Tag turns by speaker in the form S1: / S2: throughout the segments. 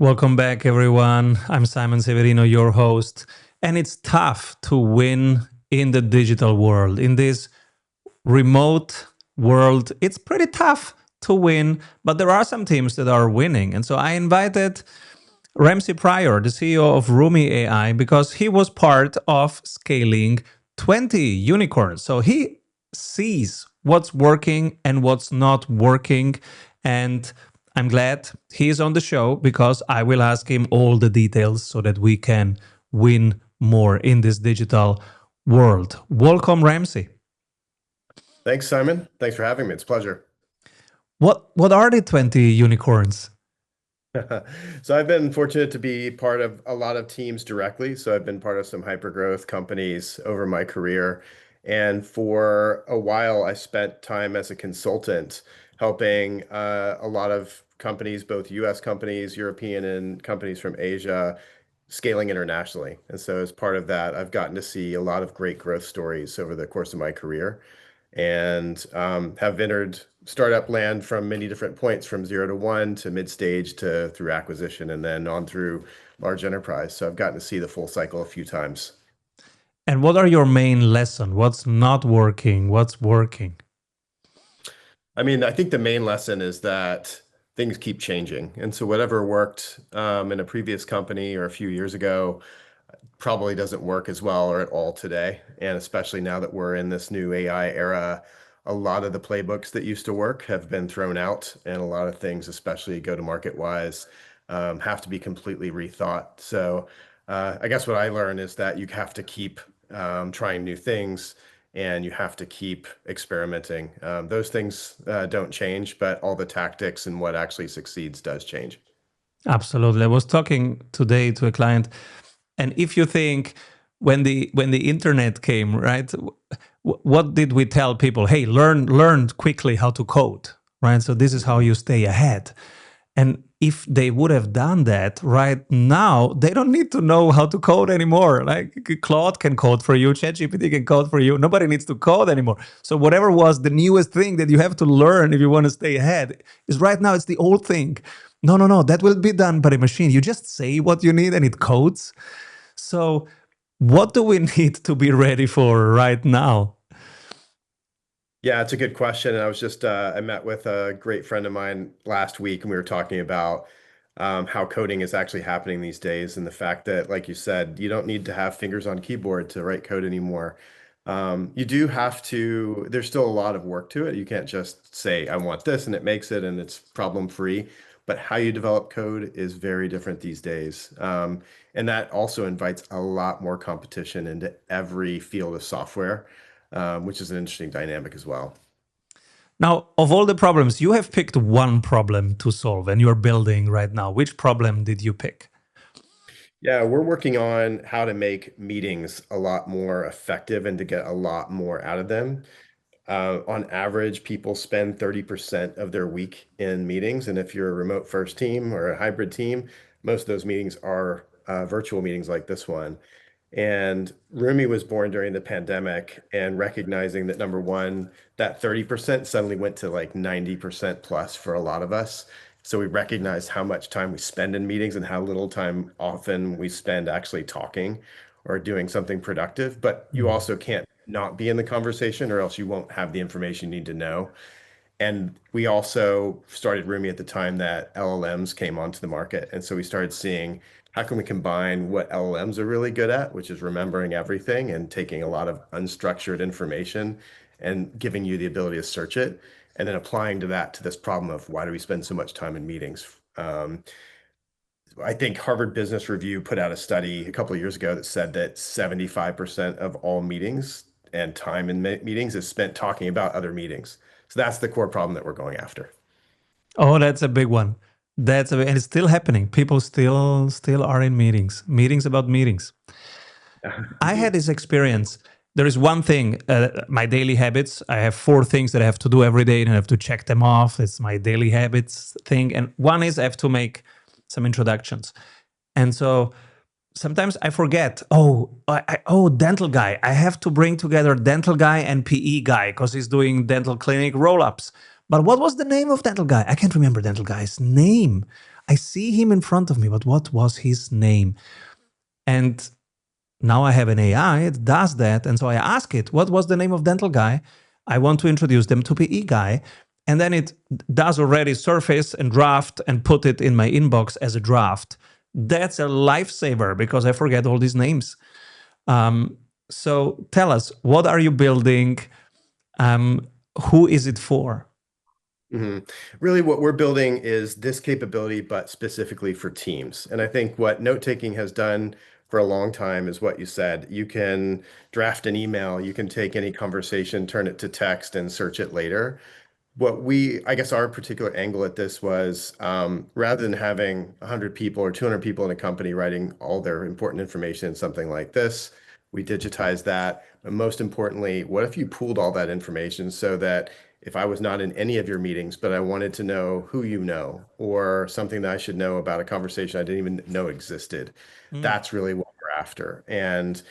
S1: Welcome back, everyone. I'm Simon Severino, your host. And it's tough to win in the digital world. In this remote world, it's pretty tough to win, but there are some teams that are winning. And so I invited Ramsey Prior, the CEO of Roomie AI, because he was part of scaling 20 unicorns. So he sees what's working and what's not working. And I'm glad he's on the show because I will ask him all the details so that we can win more in this digital world. Welcome, Ramsey.
S2: Thanks, Simon. Thanks for having me. It's a pleasure.
S1: What are the 20 unicorns?
S2: So I've been fortunate to be part of a lot of teams directly. So I've been part of some hypergrowth companies over my career. And for a while, I spent time as a consultant helping a lot of companies, both US companies, European, and companies from Asia, scaling internationally. And so as part of that, I've gotten to see a lot of great growth stories over the course of my career. And have entered startup land from many different points, from 0 to 1 to mid stage to through acquisition and then on through large enterprise. So I've gotten to see the full cycle a few times.
S1: And what are your main lessons? What's not working? What's working?
S2: I mean, I think the main lesson is that things keep changing. And so whatever worked in a previous company or a few years ago probably doesn't work as well or at all today. And especially now that we're in this new AI era, a lot of the playbooks that used to work have been thrown out, and a lot of things, especially go-to-market wise, have to be completely rethought. So I guess what I learned is that you have to keep trying new things and you have to keep experimenting. Those things don't change, but all the tactics and what actually succeeds does change.
S1: Absolutely. I was talking today to a client, and if you think when the internet came, right? What did we tell people? Hey, learn quickly how to code, right? So this is how you stay ahead. And if they would have done that right now, they don't need to know how to code anymore. Like Claude can code for you, ChatGPT can code for you. Nobody needs to code anymore. So whatever was the newest thing that you have to learn if you want to stay ahead is right now it's the old thing. No, no, no, that will be done by the machine. You just say what you need and it codes. So what do we need to be ready for right now?
S2: Yeah, it's a good question. And I was just, I met with a great friend of mine last week, and we were talking about how coding is actually happening these days, and the fact that, like you said, you don't need to have fingers on keyboard to write code anymore. You do have to, there's still a lot of work to it. You can't just say, I want this, and it makes it, and it's problem free. But how you develop code is very different these days. And that also invites a lot more competition into every field of software, which is an interesting dynamic as well.
S1: Now, of all the problems, you have picked one problem to solve and you're building right now. Which problem did you pick?
S2: Yeah, we're working on how to make meetings a lot more effective and to get a lot more out of them. On average, people spend 30% of their week in meetings. And if you're a remote first team or a hybrid team, most of those meetings are virtual meetings like this one. And Rumi was born during the pandemic, and recognizing that number one, that 30% suddenly went to like 90% plus for a lot of us. So we recognized how much time we spend in meetings and how little time often we spend actually talking or doing something productive. But you
S1: Mm.
S2: also can't not be in the conversation, or else you won't have the information you need to know. And we also started Roomy at the time that LLMs came onto the market. And so we started seeing how can we combine what LLMs are really good at, which is remembering everything and taking a lot of unstructured information and giving you the ability to search it, and then applying to that to this problem of why do we spend so much time in meetings? I think Harvard Business Review put out a study a couple of years ago that said that 75% of all meetings and time in meetings is spent talking about other meetings. So that's the core problem that we're going after.
S1: Oh, that's a big one. And it's still happening. People still are in meetings about meetings. I had
S2: Indeed.
S1: this experience. There is one thing, my daily habits. I have four things that I have to do every day and I have to check them off. It's my daily habits thing. And one is I have to make some introductions. And so sometimes I forget. Oh, dental guy. I have to bring together dental guy and PE guy because he's doing dental clinic roll ups. But what was the name of dental guy? I can't remember dental guy's name. I see him in front of me, but what was his name? And now I have an AI, it does that. And so I ask it, what was the name of dental guy? I want to introduce them to PE guy. And then it does already surface and draft and put it in my inbox as a draft. That's a lifesaver because I forget all these names. So tell us, what are you building? Um, who is it for?
S2: hmm Really, what we're building is this capability, but specifically for teams. And I think what note-taking has done for a long time is what you said. You can draft an email, you can take any conversation, turn it to text, and search it later. I guess our particular angle at this was rather than having 100 people or 200 people in a company writing all their important information in something like this, we digitized that. But most importantly, what if you pooled all that information so that if I was not in any of your meetings, but I wanted to know who you know or something that I should know about a conversation I didn't even know existed,
S1: Mm.
S2: that's really what we're after. And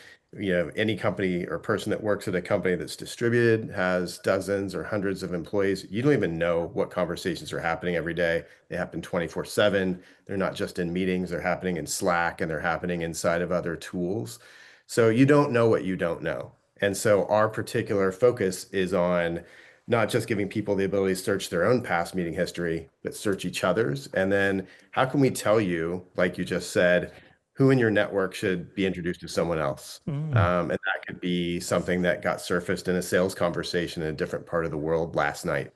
S2: any company or person that works at a company that's distributed, has dozens or hundreds of employees, you don't even know what conversations are happening every day. They happen 24/7. They're not just in meetings, they're happening in Slack and they're happening inside of other tools. So you don't know what you don't know. And so our particular focus is on not just giving people the ability to search their own past meeting history, but search each other's. And then how can we tell you, like you just said, who in your network should be introduced to someone else?
S1: Mm.
S2: And that could be something that got surfaced in a sales conversation in a different part of the world last night.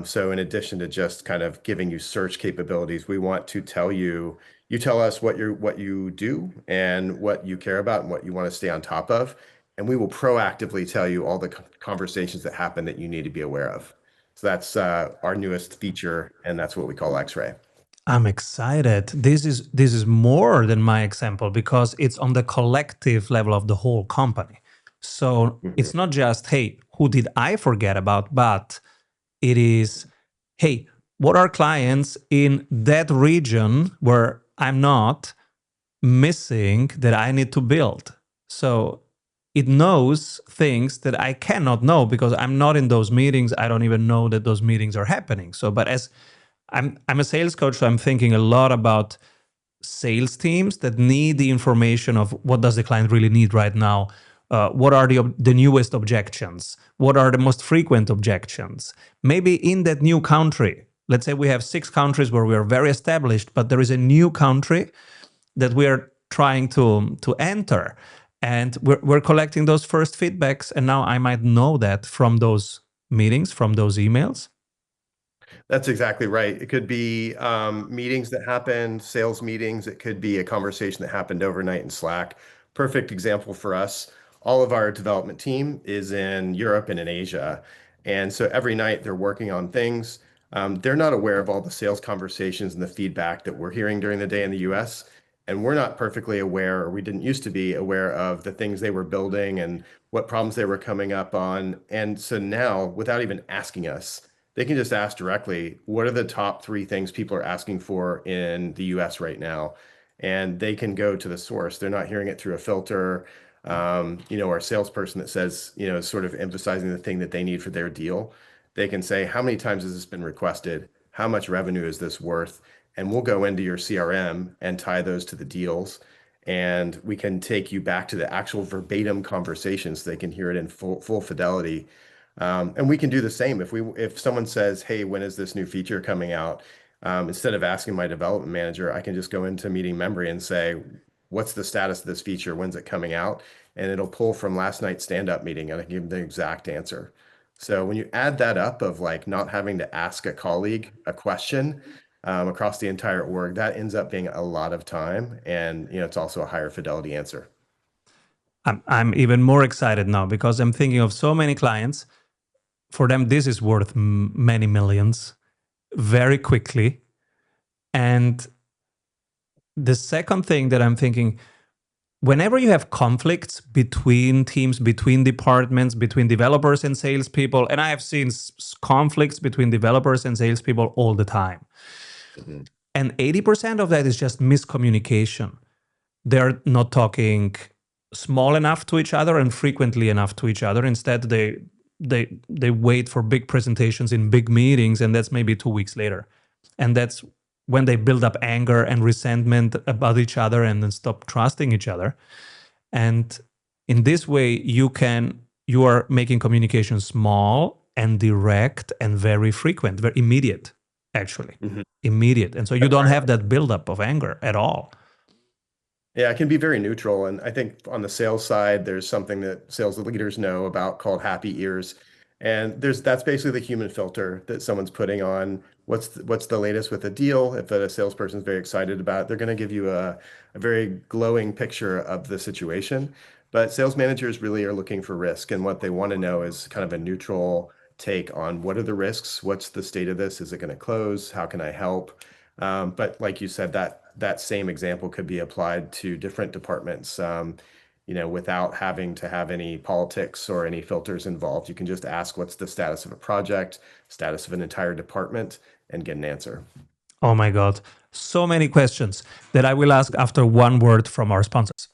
S2: So in addition to just kind of giving you search capabilities, we want to tell you, you tell us what you do and what you care about and what you want to stay on top of, and we will proactively tell you all the conversations that happen that you need to be aware of. So that's our newest feature, and that's what we call X-Ray.
S1: I'm excited. This is more than my example because it's on the collective level of the whole company. So
S2: Mhm.
S1: it's not just, hey, who did I forget about, but it is, hey, what are clients in that region where I'm not missing that I need to build? So it knows things that I cannot know because I'm not in those meetings. I don't even know that those meetings are happening. So, but as I'm a sales coach, so I'm thinking a lot about sales teams that need the information of what does the client really need right now. What are the newest objections? What are the most frequent objections? Maybe in that new country, let's say we have 6 countries where we are very established, but there is a new country that we are trying to enter, and we're collecting those first feedbacks. And now I might know that from those meetings, from those emails.
S2: That's exactly right. It could be meetings that happened, sales meetings. It could be a conversation that happened overnight in Slack. Perfect example for us. All of our development team is in Europe and in Asia. And so every night they're working on things. They're not aware of all the sales conversations and the feedback that we're hearing during the day in the US. And we're not perfectly aware, or we didn't used to be aware of the things they were building and what problems they were coming up on. And so now, without even asking us, they can just ask directly, what are the top 3 things people are asking for in the US right now? And they can go to the source. They're not hearing it through a filter, or a salesperson that says, sort of emphasizing the thing that they need for their deal. They can say, how many times has this been requested? How much revenue is this worth? And we'll go into your CRM and tie those to the deals. And we can take you back to the actual verbatim conversation so they can hear it in full fidelity, and we can do the same if someone says, "Hey, when is this new feature coming out?" Instead of asking my development manager, I can just go into meeting memory and say, "What's the status of this feature? When's it coming out?" And it'll pull from last night's stand-up meeting, and I give them the exact answer. So when you add that up of like not having to ask a colleague a question across the entire org, that ends up being a lot of time, and it's also a higher fidelity answer.
S1: I'm even more excited now because I'm thinking of so many clients. For them, this is worth many millions very quickly. And the second thing that I'm thinking, whenever you have conflicts between teams, between departments, between developers and salespeople, and I have seen conflicts between developers and salespeople all the time.
S2: Mhm.
S1: And 80% of that is just miscommunication. They're not talking small enough to each other and frequently enough to each other. Instead, they wait for big presentations in big meetings, and that's maybe 2 weeks later. And that's when they build up anger and resentment about each other and then stop trusting each other. And in this way, you are making communication small and direct and very frequent, very immediate, actually.
S2: Mhm.
S1: Immediate. And so you don't have that buildup of anger at all.
S2: Yeah, it can be very neutral. And I think on the sales side, there's something that sales leaders know about called happy ears. And that's basically the human filter that someone's putting on what's the latest with a deal. If a salesperson's very excited about it, they're going to give you a very glowing picture of the situation. But sales managers really are looking for risk. And what they want to know is kind of a neutral take on what are the risks? What's the state of this? Is it going to close? How can I help? But like you said, that same example could be applied to different departments, without having to have any politics or any filters involved. You can just ask what's the status of a project, status of an entire department, and get an answer.
S1: Oh my God. So many questions that I will ask after one word from our sponsors.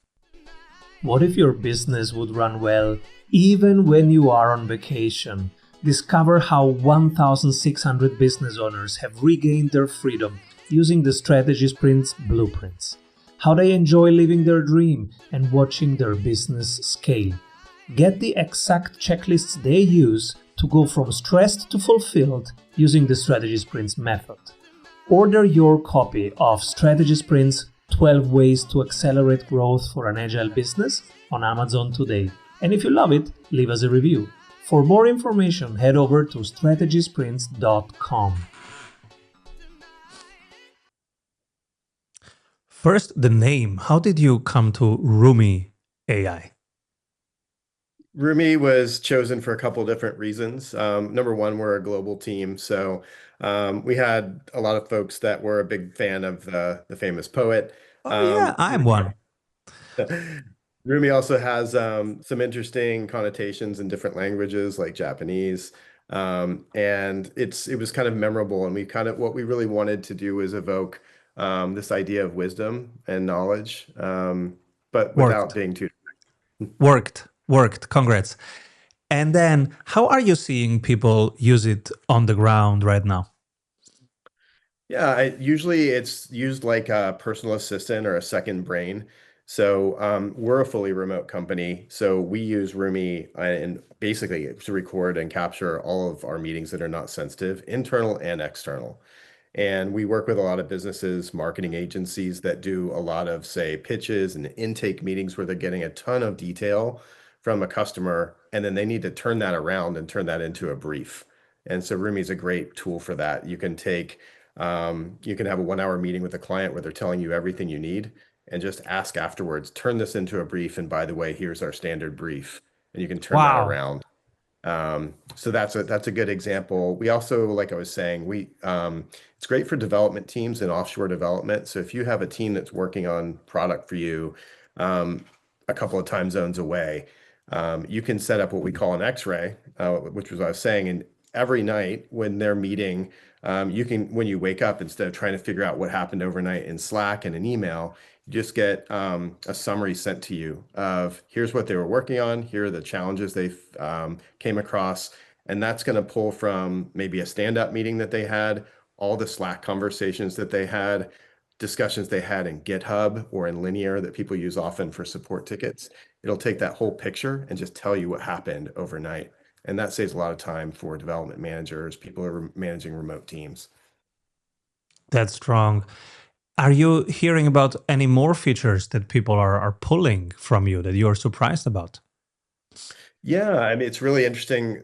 S1: What if your business would run well even when you are on vacation? Discover how 1,600 business owners have regained their freedom using the Strategy Sprints blueprints. How they enjoy living their dream and watching their business scale. Get the exact checklists they use to go from stressed to fulfilled using the Strategy Sprints method. Order your copy of Strategy Sprints 12 Ways to Accelerate Growth for an Agile Business on Amazon today. And if you love it, leave us a review. For more information, head over to strategysprints.com. First, the name. How did you come to Roomie AI?
S2: Roomie was chosen for a couple different reasons. Number one, we're a global team, so we had a lot of folks that were a big fan of the famous poet.
S1: Oh, yeah, I'm one.
S2: Rumi also has some interesting connotations in different languages like Japanese. And it was kind of memorable. And what we really wanted to do was evoke this idea of wisdom and knowledge, but without
S1: Worked.
S2: being too.
S1: Worked. Congrats. And then, how are you seeing people use it on the ground right now?
S2: Yeah, usually it's used like a personal assistant or a second brain. So we're a fully remote company. So we use Roomy and basically to record and capture all of our meetings that are not sensitive, internal and external. And we work with a lot of businesses, marketing agencies that do a lot of, say, pitches and intake meetings where they're getting a ton of detail from a customer, and then they need to turn that around and turn that into a brief. And so Roomy is a great tool for that. You can have a 1 hour meeting with a client where they're telling you everything you need and just ask afterwards, turn this into a brief. And by the way, here's our standard brief. And you can turn that
S1: Wow.
S2: around. So that's a good example. We also, like I was saying, it's great for development teams and offshore development. So if you have a team that's working on product for you, um, a couple of time zones away, you can set up what we call an X-ray, which was what I was saying. And every night when they're meeting, when you wake up, instead of trying to figure out what happened overnight in Slack and an email, you just get a summary sent to you of here's what they were working on, here are the challenges they came across, and that's going to pull from maybe a stand-up meeting that they had, all the Slack conversations that they had, discussions they had in GitHub or in Linear that people use often for support tickets. It'll take that whole picture and just tell you what happened overnight. And that saves a lot of time for development managers, people who are managing remote teams.
S1: That's strong. Are you hearing about any more features that people are pulling from you that you're surprised about?
S2: Yeah, I mean, it's really interesting.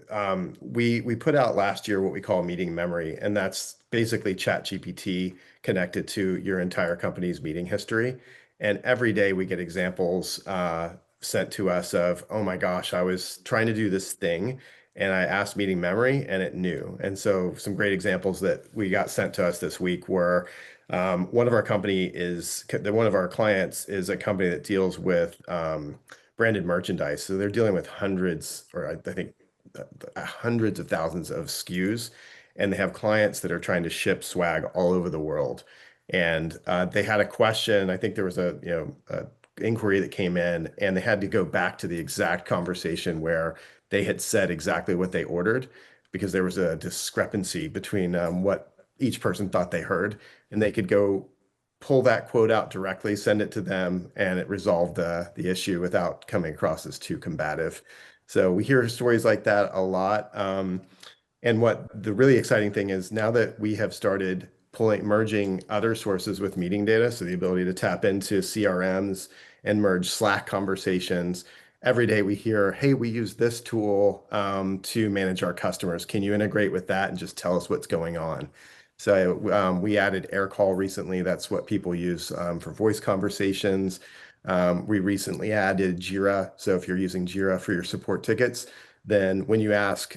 S2: We put out last year what we call meeting memory, and that's basically ChatGPT connected to your entire company's meeting history. And every day we get examples sent to us of, oh my gosh, I was trying to do this thing and I asked meeting memory and it knew. And so some great examples that we got sent to us this week were one of our clients is a company that deals with branded merchandise. So they're dealing with hundreds, or I think hundreds of thousands of SKUs, and they have clients that are trying to ship swag all over the world. And they had a question. I think there was a inquiry that came in, and they had to go back to the exact conversation where they had said exactly what they ordered because there was a discrepancy between what each person thought they heard, and they could go pull that quote out directly, send it to them, and it resolved the issue without coming across as too combative. So we hear stories like that a lot. And what the really exciting thing is now that we have started merging other sources with meeting data, so the ability to tap into CRMs and merge Slack conversations. Every day we hear, hey, we use this tool to manage our customers. Can you integrate with that and just tell us what's going on? So we added AirCall recently. That's what people use for voice conversations. We recently added Jira. So if you're using Jira for your support tickets, then when you ask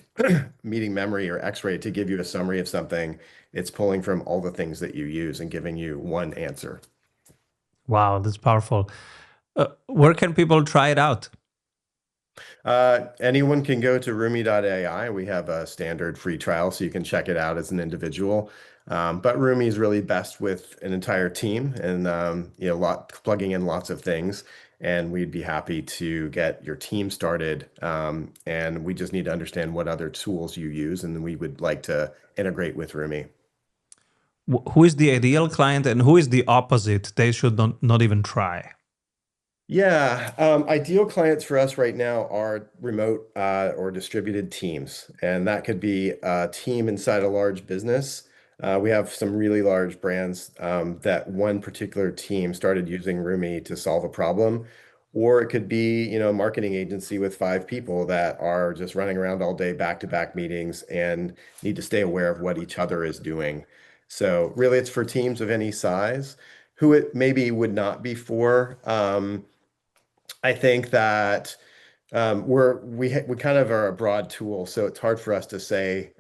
S2: meeting memory or X-ray to give you a summary of something, it's pulling from all the things that you use and giving you one answer.
S1: Wow, that's powerful. Where can people try it out?
S2: Anyone can go to Roomie.ai. We have a standard free trial, so you can check it out as an individual. But Roomie is really best with an entire team and plugging in lots of things. And we'd be happy to get your team started. And we just need to understand what other tools you use, and then we would like to integrate with Roomie.
S1: Who is the ideal client and who is the opposite? They should not even try.
S2: Yeah, ideal clients for us right now are remote or distributed teams, and that could be a team inside a large business. We have some really large brands that one particular team started using Roomie to solve a problem, or it could be, a marketing agency with 5 people that are just running around all day, back-to-back meetings, and need to stay aware of what each other is doing. So really, it's for teams of any size. Who it maybe would not be for. I think that we kind of are a broad tool, so it's hard for us to say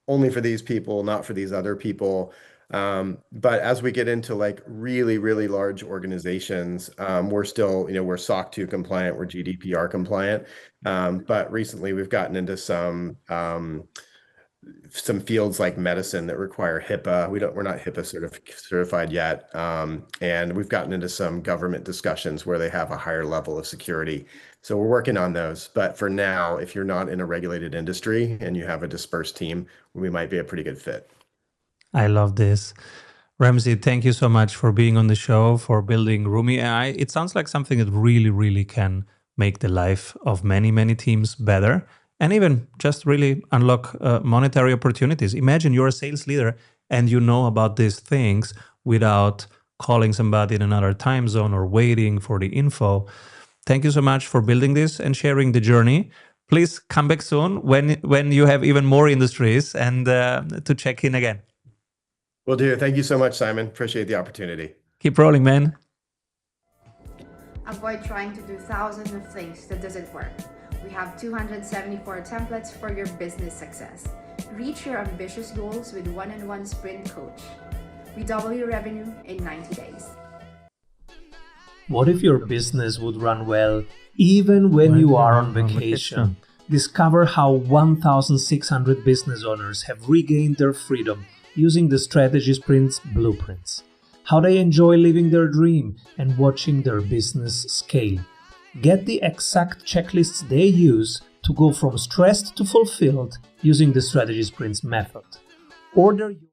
S2: only for these people, not for these other people. But as we get into like really, really large organizations, we're still, we're SOC 2 compliant, we're GDPR compliant. But recently we've gotten into some fields like medicine that require HIPAA. We're not HIPAA certified yet. And we've gotten into some government discussions where they have a higher level of security. So we're working on those. But for now, if you're not in a regulated industry and you have a dispersed team, we might be a pretty good fit.
S1: I love this. Ramsey, thank you so much for being on the show, for building Roomie AI. It sounds like something that really, really can make the life of many, many teams better and even just really unlock monetary opportunities. Imagine you're a sales leader and you know about these things without calling somebody in another time zone or waiting for the info. Thank you so much for building this and sharing the journey. Please come back soon when you have even more industries and to check in again.
S2: Will do. Thank you so much, Simon. Appreciate the opportunity.
S1: Keep rolling, man.
S3: Avoid trying to do thousands of things that doesn't work. We have 274 templates for your business success. Reach your ambitious goals with one-on-one sprint coach. We double your revenue in 90 days.
S4: What if your business would run well even when you are on vacation? Discover how 1,600 business owners have regained their freedom using the Strategy Sprints blueprints. How they enjoy living their dream and watching their business scale. Get the exact checklists they use to go from stressed to fulfilled using the Strategy Sprints method. Order your